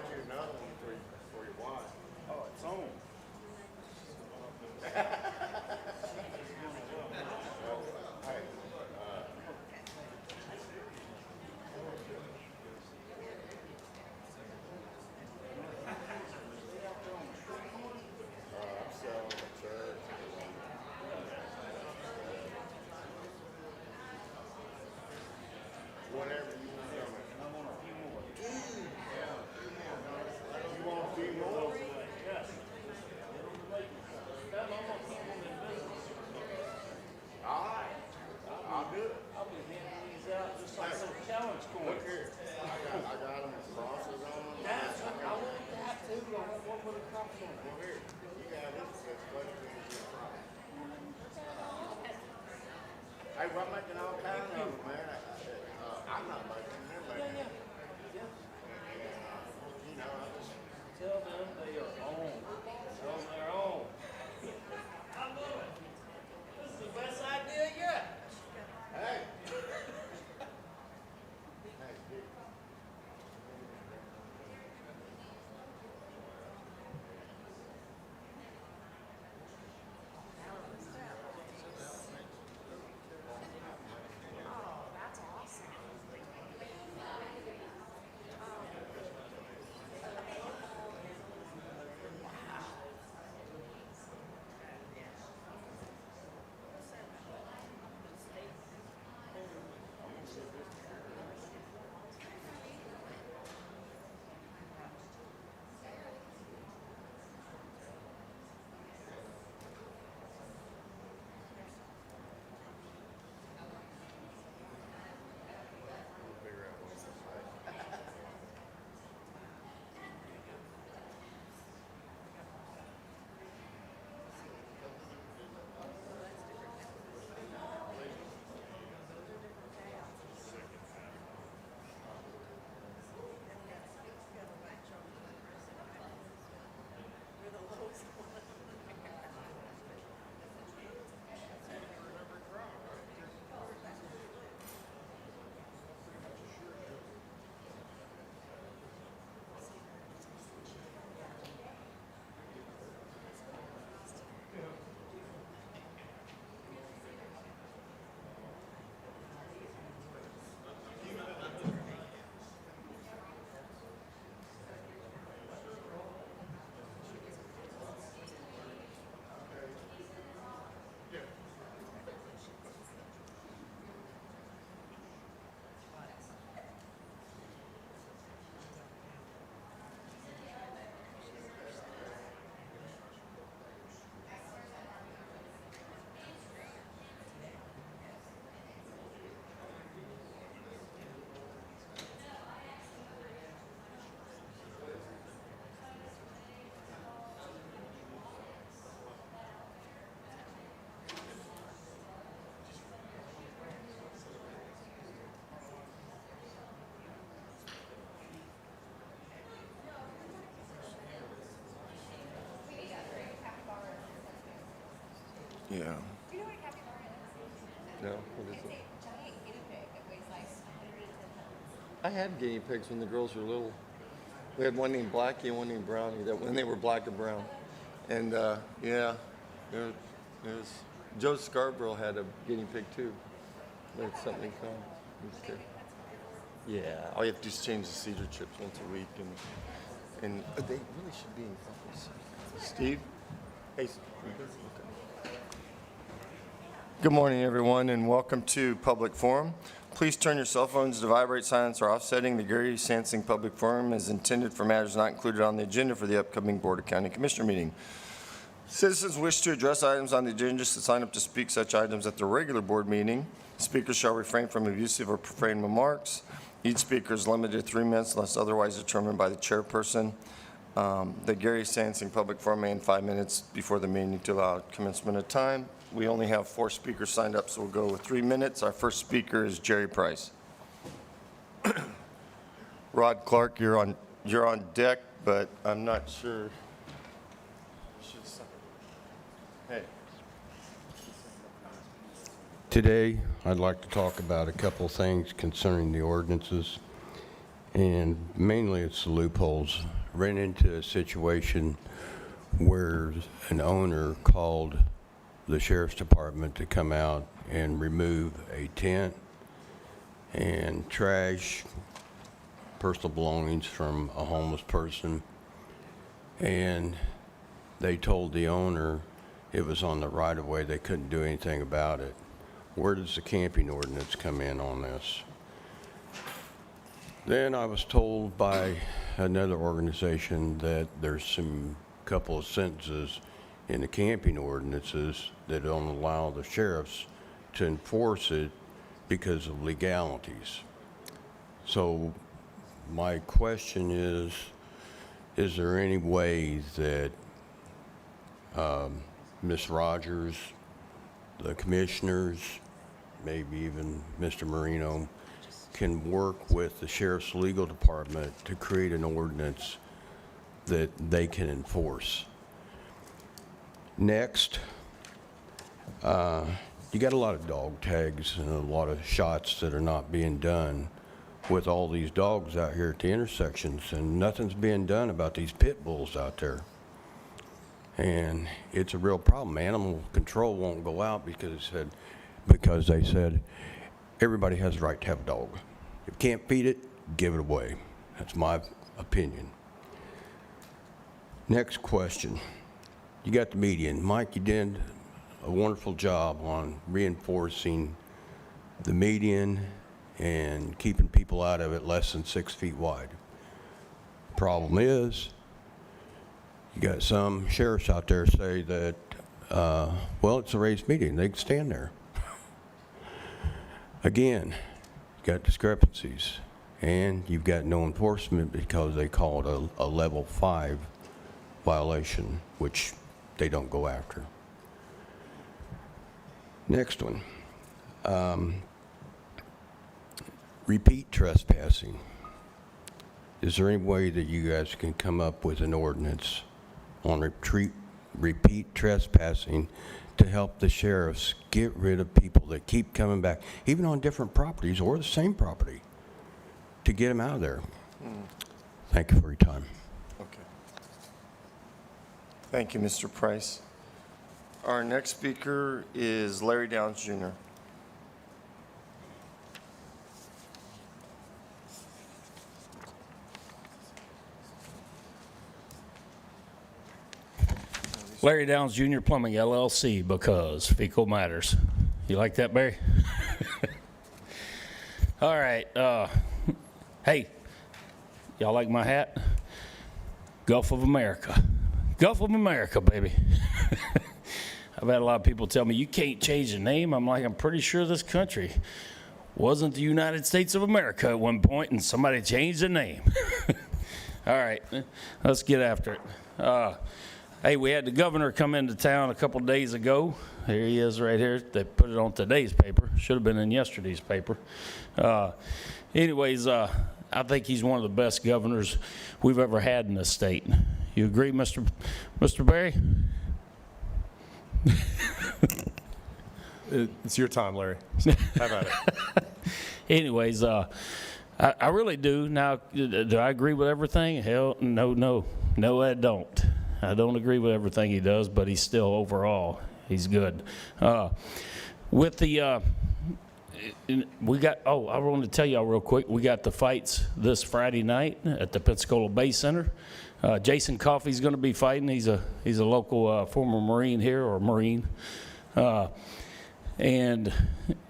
you another one for your wife. Oh, it's on. I'm selling the church. Whatever you want. I'm on a few more. You want a few more? Yeah. I'm gonna keep them in business. All right. I'll do it. I'll be handing these out just like some challenge Look coins. here. I got them with crosses on them. That's what I want that too. I want one with a cross on it. Well, here. You got this. That's close to the front. Hey, we're making all kinds of them, man. I'm not making them. They're Yeah, making yeah. Yeah. You know, I just. Tell them they are on. Tell them they're on. I love it. This is the best idea yet. Hey. Hey, dude. Oh, that's awesome. We'll figure out what's the fight. You're the lowest one. Yeah. You know what a capybara is? No, what is It's it? a giant guinea pig that weighs like 110 pounds. I had guinea pigs when the girls were little. We had one named Blackie and one named Brownie. That when they were black and brown, and yeah, there's Joe Scarborough had a guinea pig too. That's something in common. It's good. Yeah, all you have to do is change the cedar chips once a week, and they really should be in couples. Steve, hey. Okay. Good morning, everyone, and welcome to Public Forum. Please turn your cell phones to vibrate, silence, or offsetting. The Gary Sansing Public Forum is intended for matters not included on the agenda for the upcoming Board of County Commissioner meeting. Citizens wish to address items on the agenda should sign up to speak such items at the regular board meeting. Speakers shall refrain from abusive or profane remarks. Each speaker is limited to 3 minutes unless otherwise determined by the chairperson. The Gary Sansing Public Forum may end 5 minutes before the meeting to allow commencement of time. We only have 4 speakers signed up, so we'll go with 3 minutes. Our first speaker is Jerry Price. Rod Clark, you're on deck, but I'm not sure. Hey. Today, I'd like to talk about a couple of things concerning the ordinances, and mainly it's the loopholes ran into a situation where an owner called the sheriff's department to come out and remove a tent and trash, personal belongings from a homeless person. And they told the owner it was on the right of way, they couldn't do anything about it. Where does the camping ordinance come in on this? Then I was told by another organization that there's some couple of sentences in the camping ordinances that don't allow the sheriffs to enforce it because of legalities. So my question is there any way that Ms. Rogers, the commissioners, maybe even Mr. Marino, can work with the sheriff's legal department to create an ordinance that they can enforce? Next, you got a lot of dog tags and a lot of shots that are not being done with all these dogs out here at the intersections, and nothing's being done about these pit bulls out there. And it's a real problem. Animal control won't go out because they said everybody has the right to have a dog. If you can't feed it, give it away. That's my opinion. Next question. You got the median. Mike, you did a wonderful job on reinforcing the median and keeping people out of it less than 6 feet wide. Problem is, you got some sheriffs out there say that, well, it's a raised median. They can stand there. Again, you got discrepancies, and you've got no enforcement because they call it a level 5 violation, which they don't go after. Next one. Repeat trespassing. Is there any way that you guys can come up with an ordinance on repeat trespassing to help the sheriffs get rid of people that keep coming back, even on different properties or the same property, to get them out of there? Thank you for your time. Okay. Thank you, Mr. Price. Our next speaker is Larry Downs Jr. Larry Downs Jr. Plumbing LLC, because fecal matters. You like that, Barry? All right. Hey, y'all like my hat? Gulf of America. Gulf of America, baby. I've had a lot of people tell me, you can't change the name. I'm like, I'm pretty sure this country wasn't the United States of America at one point, and somebody changed the name. All right, let's get after it. Hey, we had the governor come into town a couple days ago. Here he is right here. They put it on today's paper. Should have been in yesterday's paper. Anyways, I think he's one of the best governors we've ever had in this state. You agree, Mr. Barry? It's your time, Larry. Have at it. Anyways, I really do. Now, do I agree with everything? Hell, no, I don't. I don't agree with everything he does, but he's still, overall, he's good. With the, we got, I wanted to tell y'all real quick, we got the fights this Friday night at the Pensacola Bay Center. Jason Coffey's going to be fighting. He's a local former Marine here, or Marine. And,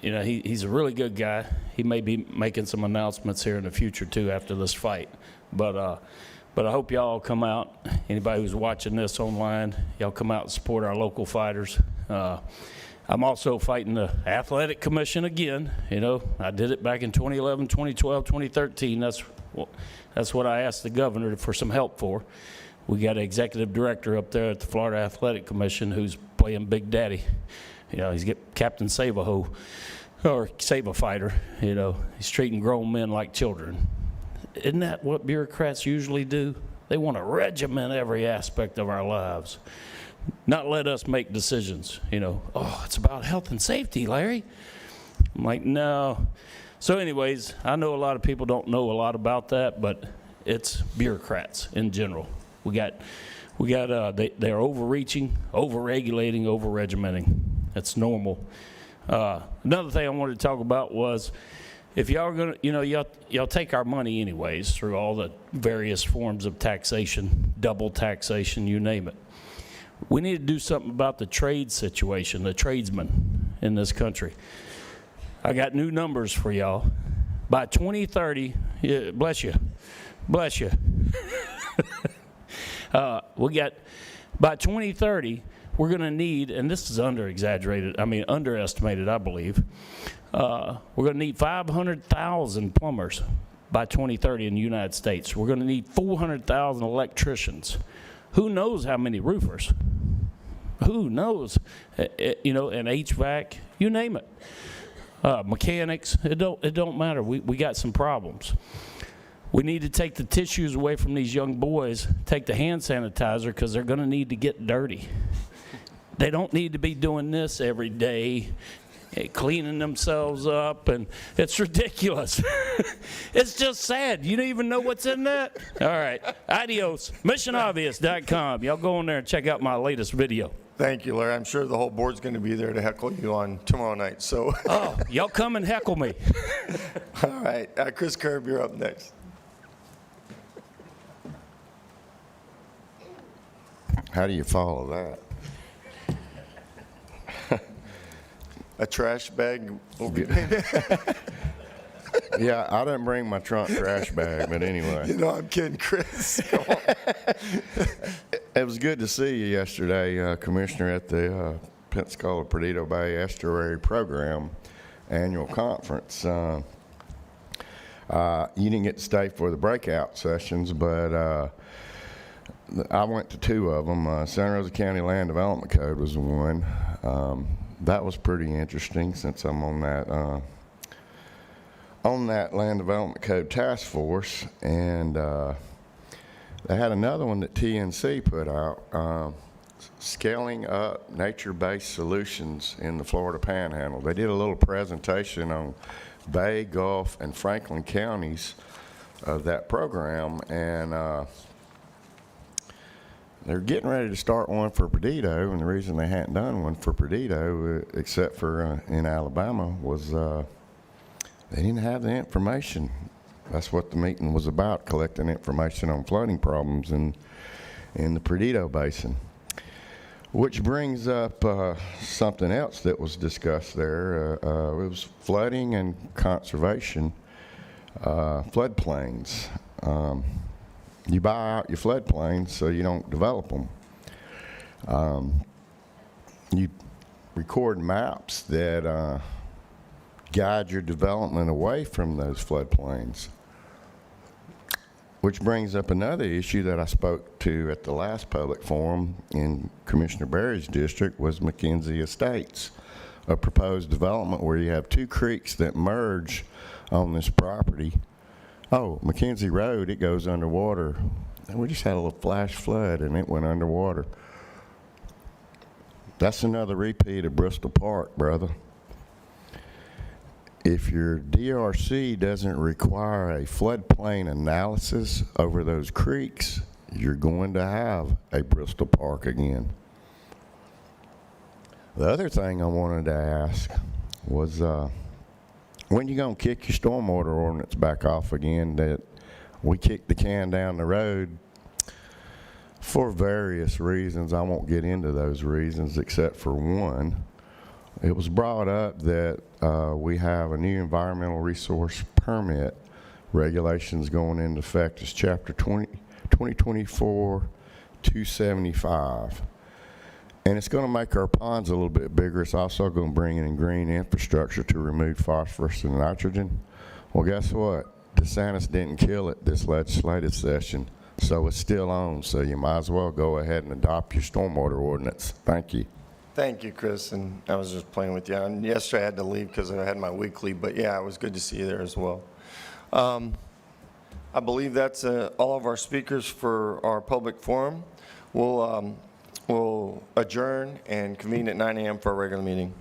you know, he's a really good guy. He may be making some announcements here in the future, too, after this fight. But I hope y'all come out. Anybody who's watching this online, y'all come out and support our local fighters. I'm also fighting the Athletic Commission again. You know, I did it back in 2011, 2012, 2013. That's what I asked the governor for some help for. We got an executive director up there at the Florida Athletic Commission who's playing Big Daddy. You know, he's Captain Save-A-Ho, or Save-A-Fighter. You know, he's treating grown men like children. Isn't that what bureaucrats usually do? They want to regiment every aspect of our lives, not let us make decisions. You know, oh, it's about health and safety, Larry. I'm like, no. So anyways, I know a lot of people don't know a lot about that, but it's bureaucrats in general. They're overreaching, over-regulating, over-regimenting. That's normal. Another thing I wanted to talk about was, if y'all are gonna, y'all take our money anyways through all the various forms of taxation, double taxation, you name it. We need to do something about the trade situation, the tradesmen in this country. I got new numbers for y'all. By 2030, yeah, bless you. By 2030, we're going to need, and this is underestimated, I believe. We're going to need 500,000 plumbers by 2030 in the United States. We're going to need 400,000 electricians. Who knows how many roofers? Who knows? And HVAC, you name it. Mechanics, it don't matter. We got some problems. We need to take the tissues away from these young boys, take the hand sanitizer, because they're going to need to get dirty. They don't need to be doing this every day, cleaning themselves up, and it's ridiculous. It's just sad. You don't even know what's in that? All right. Adios. MissionObvious.com. Y'all go on there and check out my latest video. Thank you, Larry. I'm sure the whole board's going to be there to heckle you on tomorrow night. So, Oh, y'all come and heckle me. all right. Chris Kerb, you're up next. How do you follow that? A trash bag? Yeah, I didn't bring my trunk trash bag, but anyway. I'm kidding, Chris. Come on. It was good to see you yesterday, Commissioner, at the Pensacola Perdido Bay Estuary Program annual conference. You didn't get to stay for the breakout sessions, but I went to two of them. Santa Rosa County Land Development Code was one. That was pretty interesting, since I'm on that Land Development Code Task Force, and they had another one that TNC put out, scaling up nature-based solutions in the Florida Panhandle. They did a little presentation on Bay, Gulf, and Franklin counties of that program, and they're getting ready to start one for Perdido, and the reason they hadn't done one for Perdido, except for in Alabama, was they didn't have the information. That's what the meeting was about, collecting information on flooding problems in the Perdido Basin. Which brings up something else that was discussed there. It was flooding and conservation, floodplains. You buy out your floodplains so you don't develop them. You record maps that guide your development away from those floodplains. Which brings up another issue that I spoke to at the last public forum in Commissioner Berry's district, was McKenzie Estates, a proposed development where you have two creeks that merge on this property. Oh, McKenzie Road, it goes underwater. And we just had a little flash flood and it went underwater. That's another repeat of Bristol Park, brother. If your DRC doesn't require a floodplain analysis over those creeks, you're going to have a Bristol Park again. The other thing I wanted to ask was, when you gonna kick your stormwater ordinance back off again? That we kicked the can down the road for various reasons. I won't get into those reasons except for one. It was brought up that we have a new environmental resource permit regulations going into effect. It's Chapter 2024-275. And it's going to make our ponds a little bit bigger. It's also going to bring in green infrastructure to remove phosphorus and nitrogen. Well, guess what? DeSantis didn't kill it this legislative session, so it's still on. So you might as well go ahead and adopt your stormwater ordinance. Thank you. Thank you, Chris, and I was just playing with you. And yesterday I had to leave because I had my weekly, but yeah, it was good to see you there as well. I believe that's all of our speakers for our public forum. We'll adjourn and convene at 9 a.m. for our regular meeting.